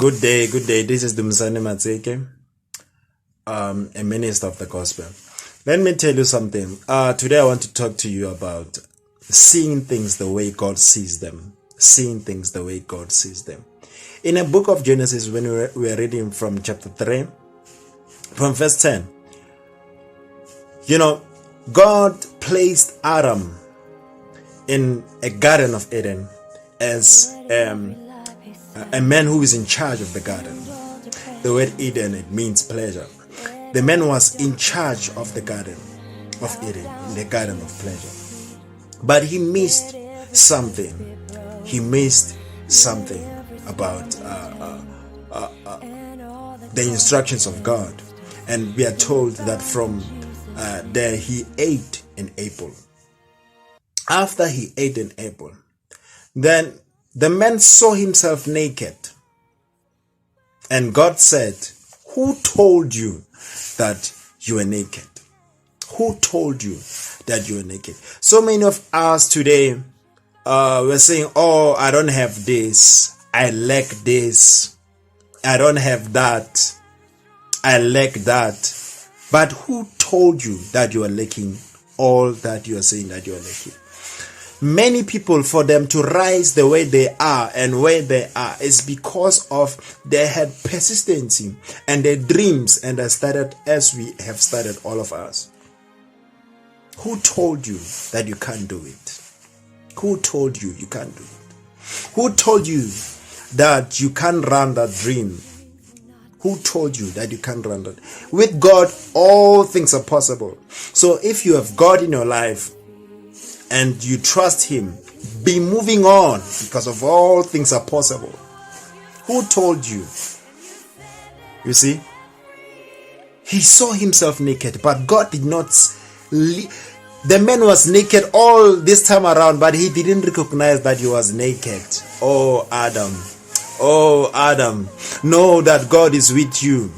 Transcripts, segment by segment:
Good day, good day. This is Dumisani Matseke, a minister of the gospel. Let me tell you something. Today I want to talk to you about seeing things the way God sees them. Seeing things the way God sees them. In a book of Genesis, when we are reading from chapter 3, from verse 10, God placed Adam in a garden of Eden as a man who is in charge of the garden. The word Eden, it means pleasure. The man was in charge of the garden of Eden, the garden of pleasure. But he missed something. He missed something about the instructions of God. And we are told that from there he ate an apple. After he ate an apple, then the man saw himself naked. And God said, "Who told you that you were naked? Who told you that you were naked?" So many of us today, we're saying, "Oh, I don't have this. I lack this. I don't have that. I lack that." But who told you that you are lacking all that you are saying that you are lacking? Many people, for them to rise the way they are and where they are, is because of they had persistency and their dreams, and they started as we have started, all of us. Who told you that you can't do it? Who told you you can't do it? Who told you that you can't run that dream? Who told you that you can't run that? With God, all things are possible. So if you have God in your life and you trust Him, be moving on, because of all things are possible. Who told you? You see, he saw himself naked, but God did not. The man was naked all this time around, but he didn't recognize that he was naked. Oh, Adam. Oh, Adam. Know that God is with you.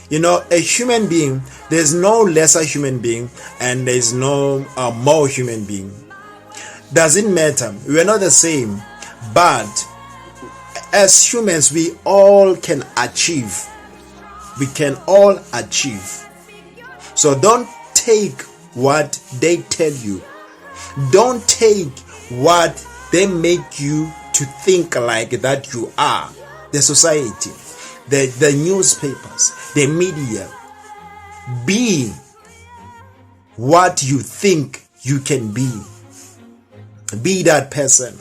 A human being, there's no lesser human being and there's no more human being. Doesn't matter. We're not the same. But as humans, we all can achieve. We can all achieve. So don't take what they tell you. Don't take what they make you to think like that you are. The society, the newspapers, the media. Be what you think you can be. Be that person.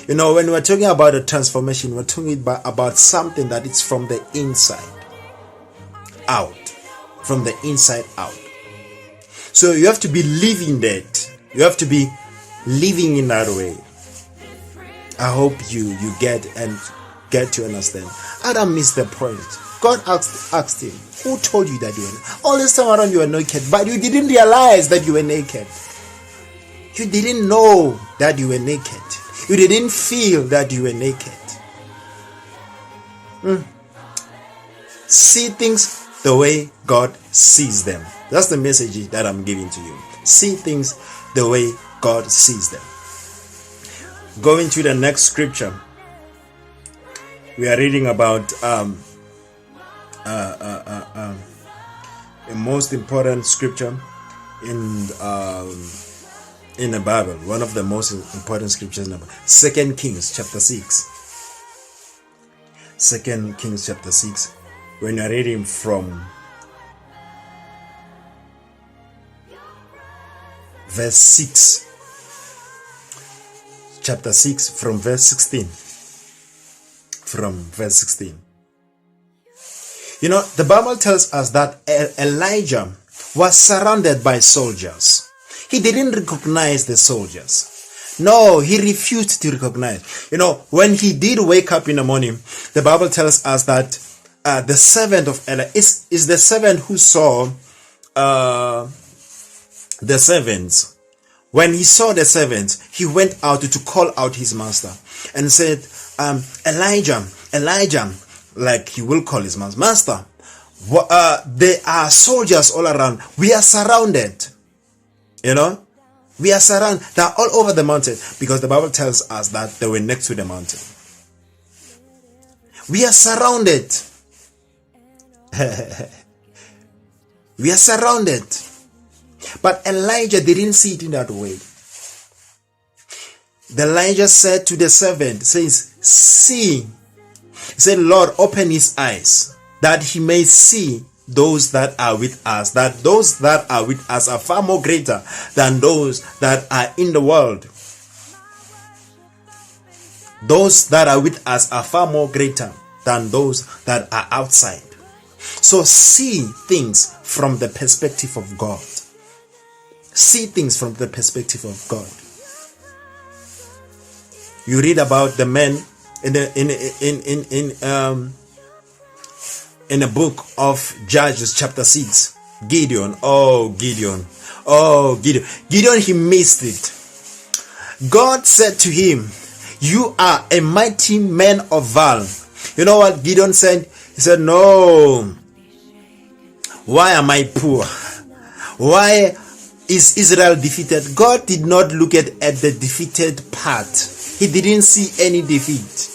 When we're talking about a transformation, we're talking about something that is from the inside out. From the inside out. So you have to be living that. You have to be living in that way. I hope you get to understand. Adam missed the point. God asked him, "Who told you that you were naked? All this time around you were naked, but you didn't realize that you were naked. You didn't know that you were naked. You didn't feel that you were naked." See things the way God sees them. That's the message that I'm giving to you. See things the way God sees them. Going to the next scripture, we are reading about a most important scripture in the Bible. One of the most important scriptures in the Bible. 2 Kings chapter 6. 2 Kings chapter 6. When you are reading from verse 6. Chapter 6 from verse 16. From verse 16. The Bible tells us that Elijah was surrounded by soldiers. He didn't recognize the soldiers. No, he refused to recognize. When he did wake up in the morning, the Bible tells us that the servant of Elijah is the servant who saw the servants. When he saw the servants, he went out to call out his master and said, Elijah, like he will call his master, there are soldiers all around. We are surrounded. We are surrounded. They are all over the mountain, because the Bible tells us that they were next to the mountain. We are surrounded. We are surrounded. But Elijah didn't see it in that way. The Elijah said to the servant, says, see. He said, Lord, open his eyes that he may see those that are with us, that those that are with us are far more greater than those that are in the world. Those that are with us are far more greater than those that are outside. So see things from the perspective of God. See things from the perspective of God. You read about the men in the book of Judges chapter 6. Gideon, Gideon, he missed it. God said to him, you are a mighty man of valor. You know what Gideon said? He said, no. Why am I poor? Why is Israel defeated? God did not look at the defeated part. He didn't see any defeat.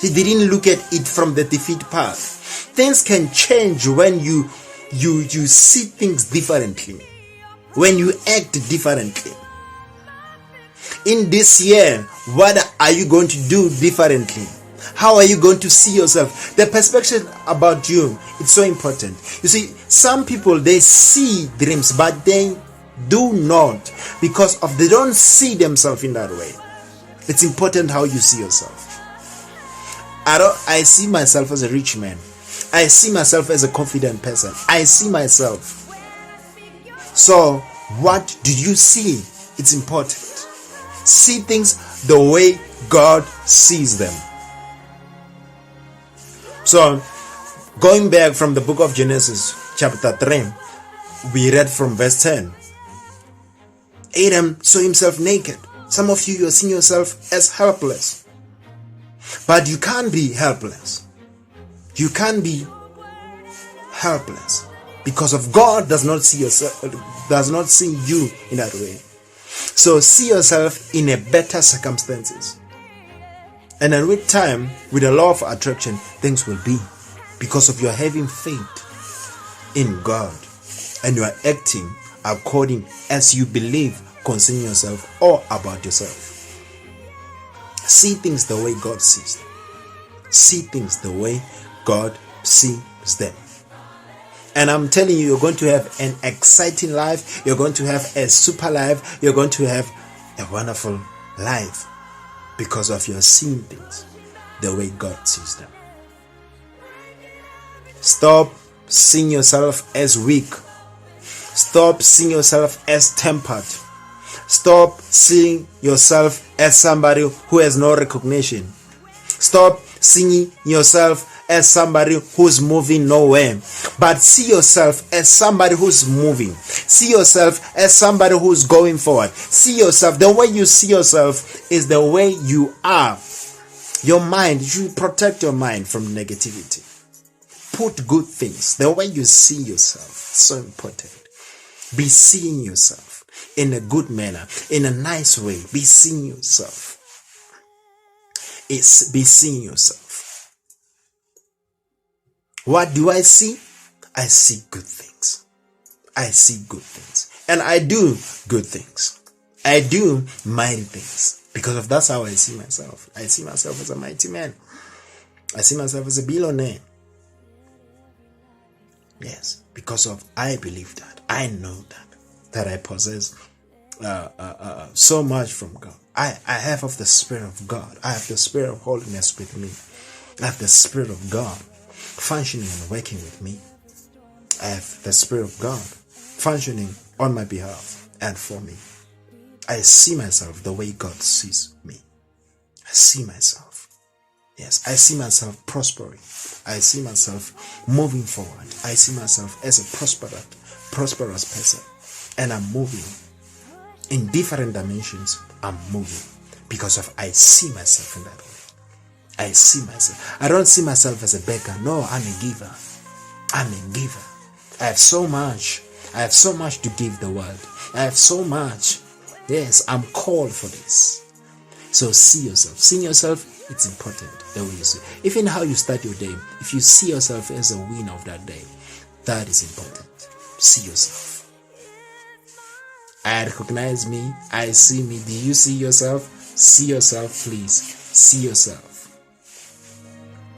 He didn't look at it from the defeat part. Things can change when you see things differently. When you act differently. In this year, what are you going to do differently? How are you going to see yourself? The perspective about you, it's so important. You see, some people, they see dreams, but they do not, because of they don't see themselves in that way. It's important how you see yourself. I see myself as a rich man. I see myself as a confident person. I see myself. So, what do you see? It's important. See things the way God sees them. So, going back from the book of Genesis, chapter 3, we read from verse 10. Adam saw himself naked. Some of you are seeing yourself as helpless. But you can't be helpless. You can't be helpless. Because of God does not see you in that way. So see yourself in a better circumstances. And then with time, with the law of attraction, things will be. Because of your having faith in God. And you are acting according as you believe concerning yourself or about yourself. See things the way God sees them. See things the way God sees them. And I'm telling you, you're going to have an exciting life. You're going to have a super life. You're going to have a wonderful life because of your seeing things the way God sees them. Stop seeing yourself as weak. Stop seeing yourself as tempered. Stop seeing yourself as somebody who has no recognition. Stop seeing yourself as somebody who's moving nowhere. But see yourself as somebody who's moving. See yourself as somebody who's going forward. See yourself. The way you see yourself is the way you are. Your mind, you protect your mind from negativity. Put good things. The way you see yourself is so important. Be seeing yourself in a good manner, in a nice way. Be seeing yourself. Be seeing yourself. What do I see? I see good things. I see good things. And I do good things. I do mighty things. Because of that's how I see myself. I see myself as a mighty man. I see myself as a billionaire. Yes, because of I believe that. I know that I possess so much from God. I have of the Spirit of God. I have the Spirit of holiness with me. I have the Spirit of God functioning and working with me. I have the Spirit of God functioning on my behalf and for me. I see myself the way God sees me. I see myself. Yes, I see myself prospering. I see myself moving forward. I see myself as a prosperous person. And I'm moving. In different dimensions, I'm moving. Because of I see myself in that way. I see myself. I don't see myself as a beggar. No, I'm a giver. I'm a giver. I have so much. I have so much to give the world. I have so much. Yes, I'm called for this. So see yourself. Seeing yourself It's important the way you see. Even how you start your day, if you see yourself as a winner of that day, that is important. See yourself. I recognize me. I see me. Do you see yourself? See yourself, please. See yourself.